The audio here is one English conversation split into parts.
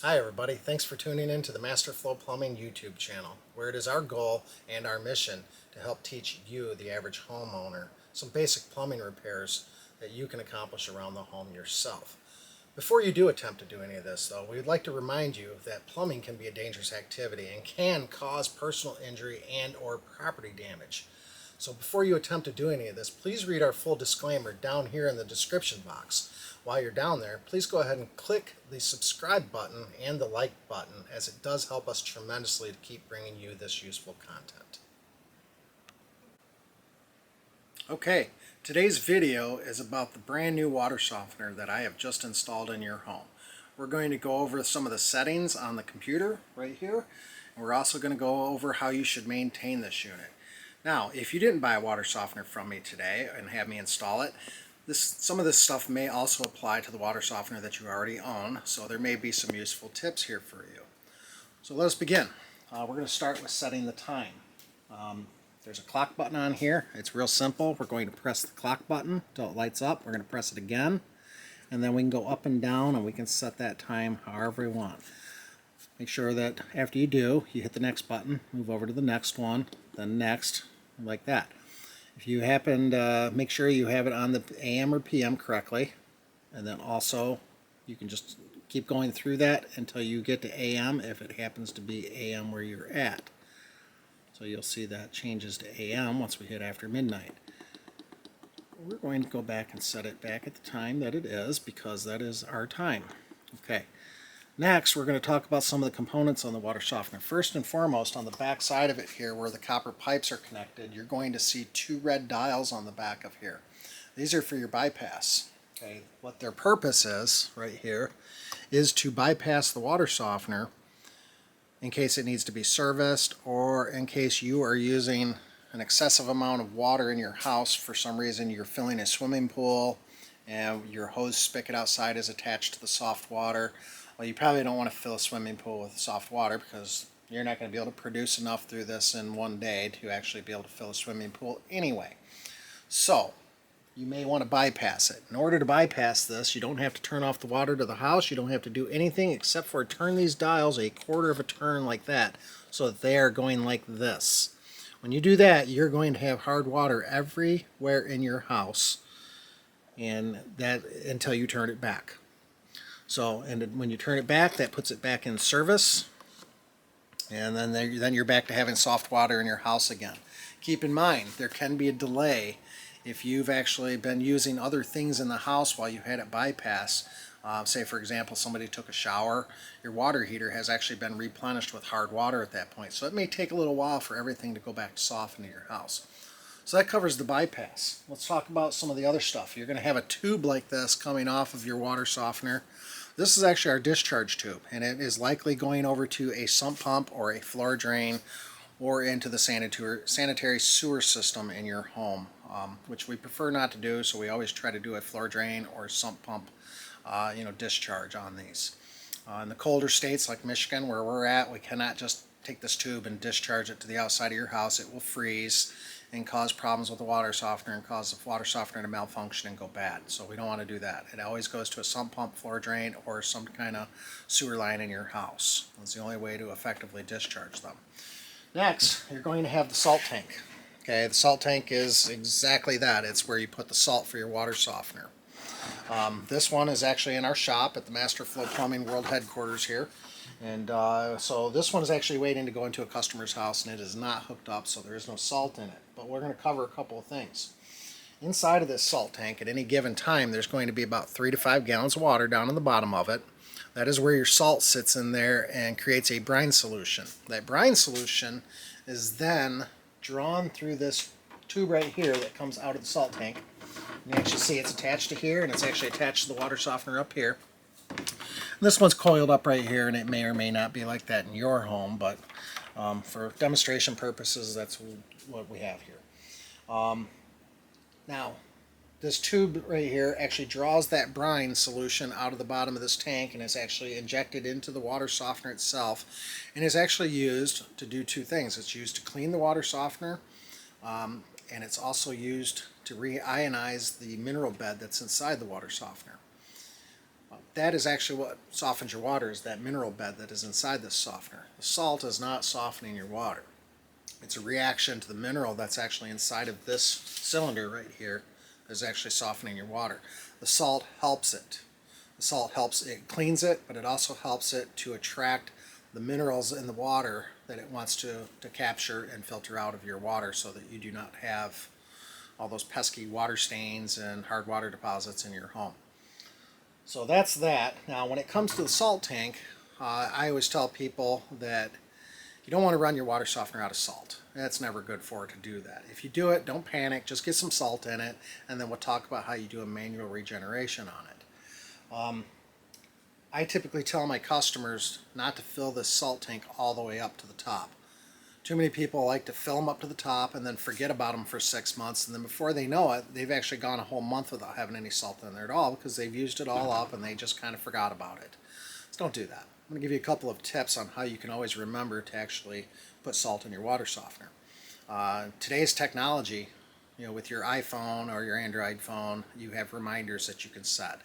Hi everybody, thanks for tuning in to the Masterflow Plumbing YouTube channel, where it is our goal and our mission to help teach you, the average homeowner, some basic plumbing repairs that you can accomplish around the home yourself. Before you do attempt to do any of this though, we would like to remind you that plumbing can be a dangerous activity and can cause personal injury and or property damage. So before you attempt to do any of this, please read our full disclaimer down here in the description box. While you're down there, please go ahead and click the subscribe button and the like button, as it does help us tremendously to keep bringing you this useful content. Okay, today's video is about the brand new water softener that I have just installed in your home. We're going to go over some of the settings on the computer right here, and we're also going to go over how you should maintain this unit. Now, if you didn't buy a water softener from me today and have me install it, some of this stuff may also apply to the water softener that you already own, so there may be some useful tips here for you. So let us begin. We're going to start with setting the time. There's a clock button on here. It's real simple. We're going to press the clock button until it lights up. We're going to press it again, and then we can go up and down, and we can set that time however we want. Make sure that after you do, you hit the next button, move over to the next one, then next, like that. If you happen to make sure you have it on the AM or PM correctly, and then also you can just keep going through that until you get to AM if it happens to be AM where you're at. So you'll see that changes to AM once we hit after midnight. We're going to go back and set it back at the time that it is, because that is our time. Okay. Next, we're going to talk about some of the components on the water softener. First and foremost, on the back side of it here, where the copper pipes are connected, you're going to see two red dials on the back of here. These are for your bypass. Okay, what their purpose is, right here, is to bypass the water softener in case it needs to be serviced, or in case you are using an excessive amount of water in your house. For some reason, you're filling a swimming pool and your hose spigot outside is attached to the soft water. Well, you probably don't want to fill a swimming pool with soft water, because you're not going to be able to produce enough through this in one day to actually be able to fill a swimming pool anyway. So you may want to bypass it. In order to bypass this, you don't have to turn off the water to the house. You don't have to do anything except for turn these dials a quarter of a turn like that, so that they are going like this. When you do that, you're going to have hard water everywhere in your house, and that until you turn it back. So, and when you turn it back, that puts it back in service, and then you're back to having soft water in your house again. Keep in mind, there can be a delay if you've actually been using other things in the house while you had it bypass. Say, for example, somebody took a shower, your water heater has actually been replenished with hard water at that point. So it may take a little while for everything to go back to soft into your house. So that covers the bypass. Let's talk about some of the other stuff. You're going to have a tube like this coming off of your water softener. This is actually our discharge tube, and it is likely going over to a sump pump or a floor drain or into the sanitary sewer system in your home, which we prefer not to do, so we always try to do a floor drain or sump pump discharge on these. In the colder states like Michigan, where we're at, we cannot just take this tube and discharge it to the outside of your house. It will freeze and cause problems with the water softener and cause the water softener to malfunction and go bad. So we don't want to do that. It always goes to a sump pump, floor drain, or some kind of sewer line in your house. That's the only way to effectively discharge them. Next, you're going to have the salt tank. Okay, the salt tank is exactly that. It's where you put the salt for your water softener. This one is actually in our shop at the Masterflow Plumbing World Headquarters here. And so this one is actually waiting to go into a customer's house, and it is not hooked up, so there is no salt in it. But we're going to cover a couple of things. Inside of this salt tank, at any given time, there's going to be about 3 to 5 gallons of water down in the bottom of it. That is where your salt sits in there and creates a brine solution. That brine solution is then drawn through this tube right here that comes out of the salt tank. You actually see it's attached to here, and it's actually attached to the water softener up here. This one's coiled up right here, and it may or may not be like that in your home, but for demonstration purposes, that's what we have here. Now, this tube right here actually draws that brine solution out of the bottom of this tank and is actually injected into the water softener itself, and is actually used to do two things. It's used to clean the water softener, and it's also used to re-ionize the mineral bed that's inside the water softener. that is actually what softens your water, is that mineral bed that is inside this softener. The salt is not softening your water. It's a reaction to the mineral that's actually inside of this cylinder right here that is actually softening your water. The salt helps it. The salt helps, it cleans it, but it also helps it to attract the minerals in the water that it wants to capture and filter out of your water, so that you do not have all those pesky water stains and hard water deposits in your home. So that's that. Now when it comes to the salt tank, I always tell people that you don't want to run your water softener out of salt. That's never good for it to do that. If you do it, don't panic, just get some salt in it, and then we'll talk about how you do a manual regeneration on it. I typically tell my customers not to fill this salt tank all the way up to the top. Too many people like to fill them up to the top and then forget about them for 6 months, and then before they know it, they've actually gone a whole month without having any salt in there at all, because they've used it all up and they just kind of forgot about it. So don't do that. I'm going to give you a couple of tips on how you can always remember to actually put salt in your water softener. Today's technology, with your iPhone or your Android phone, you have reminders that you can set.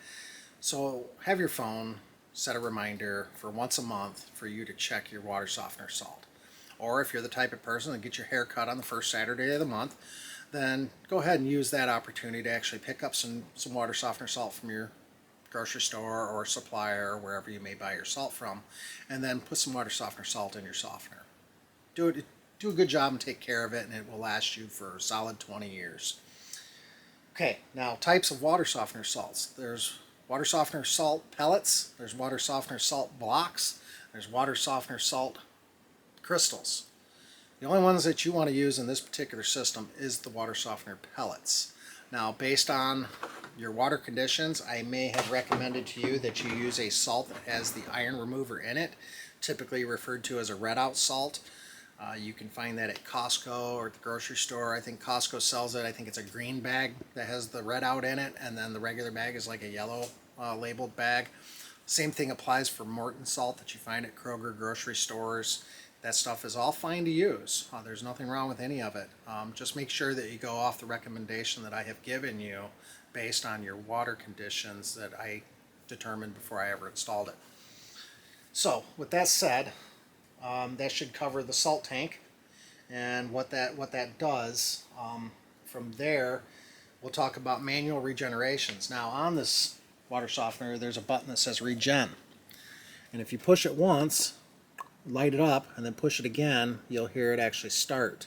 So have your phone set a reminder for once a month for you to check your water softener salt. Or if you're the type of person that gets your hair cut on the first Saturday of the month, then go ahead and use that opportunity to actually pick up some water softener salt from your grocery store or supplier, or wherever you may buy your salt from, and then put some water softener salt in your softener. Do a good job and take care of it, and it will last you for a solid 20 years. Okay, now types of water softener salts. There's water softener salt pellets, there's water softener salt blocks, there's water softener salt crystals. The only ones that you want to use in this particular system is the water softener pellets. Now, based on your water conditions, I may have recommended to you that you use a salt that has the iron remover in it, typically referred to as a red out salt. You can find that at Costco or at the grocery store. I think Costco sells it. I think it's a green bag that has the red out in it, and then the regular bag is like a yellow labeled bag. Same thing applies for Morton salt that you find at Kroger grocery stores. That stuff is all fine to use. There's nothing wrong with any of it. Just make sure that you go off the recommendation that I have given you based on your water conditions that I determined before I ever installed it. So with that said, that should cover the salt tank and what that does. From there, we'll talk about manual regenerations. Now on this water softener, there's a button that says Regen, and if you push it once, light it up, and then push it again, you'll hear it actually start.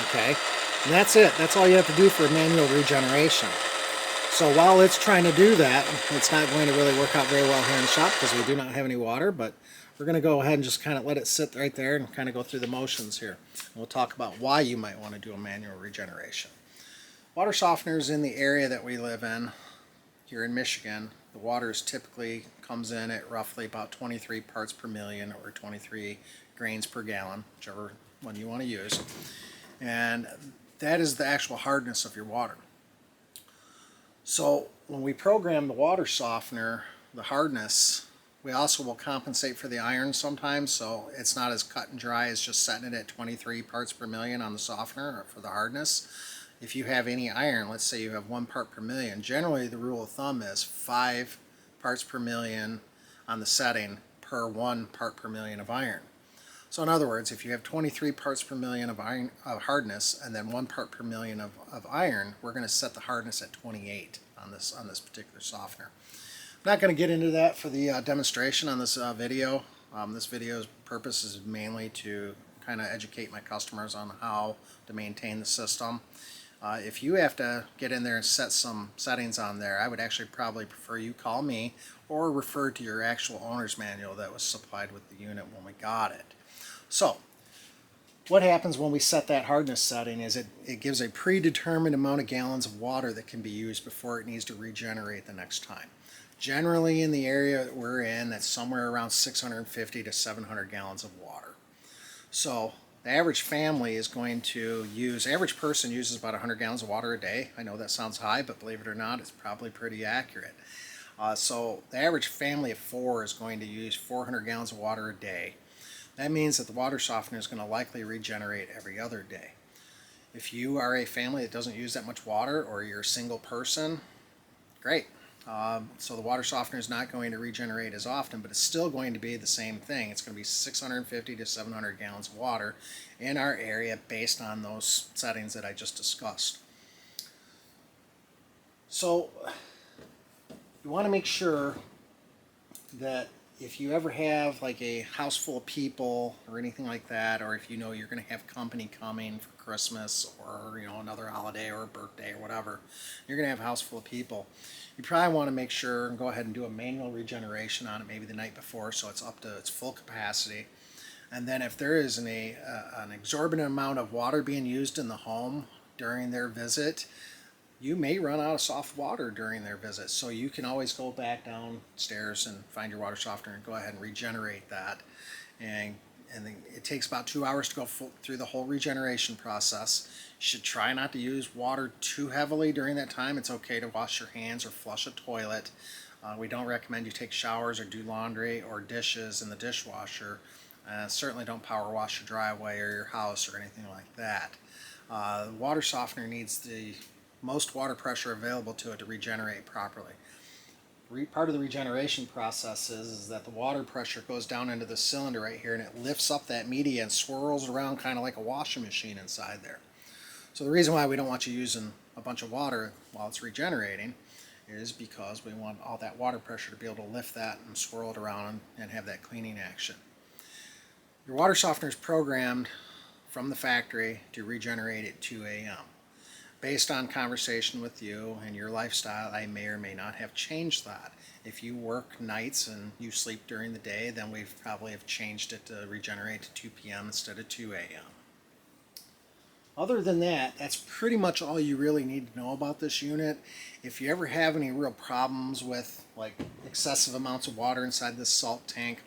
Okay, and that's it. That's all you have to do for a manual regeneration. So while it's trying to do that, it's not going to really work out very well here in the shop because we do not have any water, but we're going to go ahead and just kind of let it sit right there and kind of go through the motions here. And we'll talk about why you might want to do a manual regeneration. Water softeners in the area that we live in, here in Michigan, the water typically comes in at roughly about 23 parts per million or 23 grains per gallon, whichever one you want to use. And that is the actual hardness of your water. So when we program the water softener, the hardness, we also will compensate for the iron sometimes, so it's not as cut and dry as just setting it at 23 parts per million on the softener for the hardness. If you have any iron, let's say you have 1 part per million, generally the rule of thumb is 5 parts per million on the setting per 1 part per million of iron. So in other words, if you have 23 parts per million of iron hardness and then 1 part per million of iron, we're going to set the hardness at 28 on this particular softener. I'm not going to get into that for the demonstration on this video. This video's purpose is mainly to kind of educate my customers on how to maintain the system. If you have to get in there and set some settings on there, I would actually probably prefer you call me or refer to your actual owner's manual that was supplied with the unit when we got it. So, what happens when we set that hardness setting is it gives a predetermined amount of gallons of water that can be used before it needs to regenerate the next time. Generally in the area that we're in, that's somewhere around 650 to 700 gallons of water. So the average family is going to use, average person uses about 100 gallons of water a day. I know that sounds high, but believe it or not, it's probably pretty accurate. So the average family of 4 is going to use 400 gallons of water a day. That means that the water softener is going to likely regenerate every other day. If you are a family that doesn't use that much water, or you're a single person, Great. So the water softener is not going to regenerate as often, but it's still going to be the same thing. It's going to be 650 to 700 gallons of water in our area based on those settings that I just discussed. So you want to make sure that if you ever have like a house full of people or anything like that, or if you know you're going to have company coming for Christmas or another holiday or a birthday or whatever, you're going to have a house full of people, you probably want to make sure and go ahead and do a manual regeneration on it maybe the night before so it's up to its full capacity. And then if there is an exorbitant amount of water being used in the home during their visit, you may run out of soft water during their visit. So you can always go back downstairs and find your water softener and go ahead and regenerate that. And it takes about 2 hours to go through the whole regeneration process. You should try not to use water too heavily during that time. It's okay to wash your hands or flush a toilet. We don't recommend you take showers or do laundry or dishes in the dishwasher. Certainly don't power wash your driveway or your house or anything like that. The water softener needs the most water pressure available to it to regenerate properly. Part of the regeneration process is that the water pressure goes down into the cylinder right here and it lifts up that media and swirls around kind of like a washing machine inside there. So the reason why we don't want you using a bunch of water while it's regenerating is because we want all that water pressure to be able to lift that and swirl it around and have that cleaning action. Your water softener is programmed from the factory to regenerate at 2 a.m. Based on conversation with you and your lifestyle, I may or may not have changed that. If you work nights and you sleep during the day, then we probably have changed it to regenerate to 2 p.m. instead of 2 a.m. Other than that, that's pretty much all you really need to know about this unit. If you ever have any real problems with like excessive amounts of water inside this salt tank,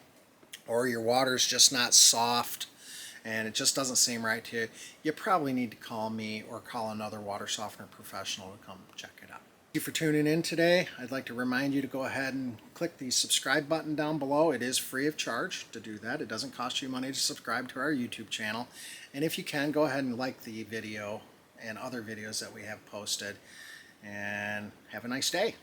or your water's just not soft, and it just doesn't seem right to you, you probably need to call me or call another water softener professional to come check it out. Thank you for tuning in today. I'd like to remind you to go ahead and click the subscribe button down below. It is free of charge to do that. It doesn't cost you money to subscribe to our YouTube channel. And if you can, go ahead and like the video and other videos that we have posted. And have a nice day.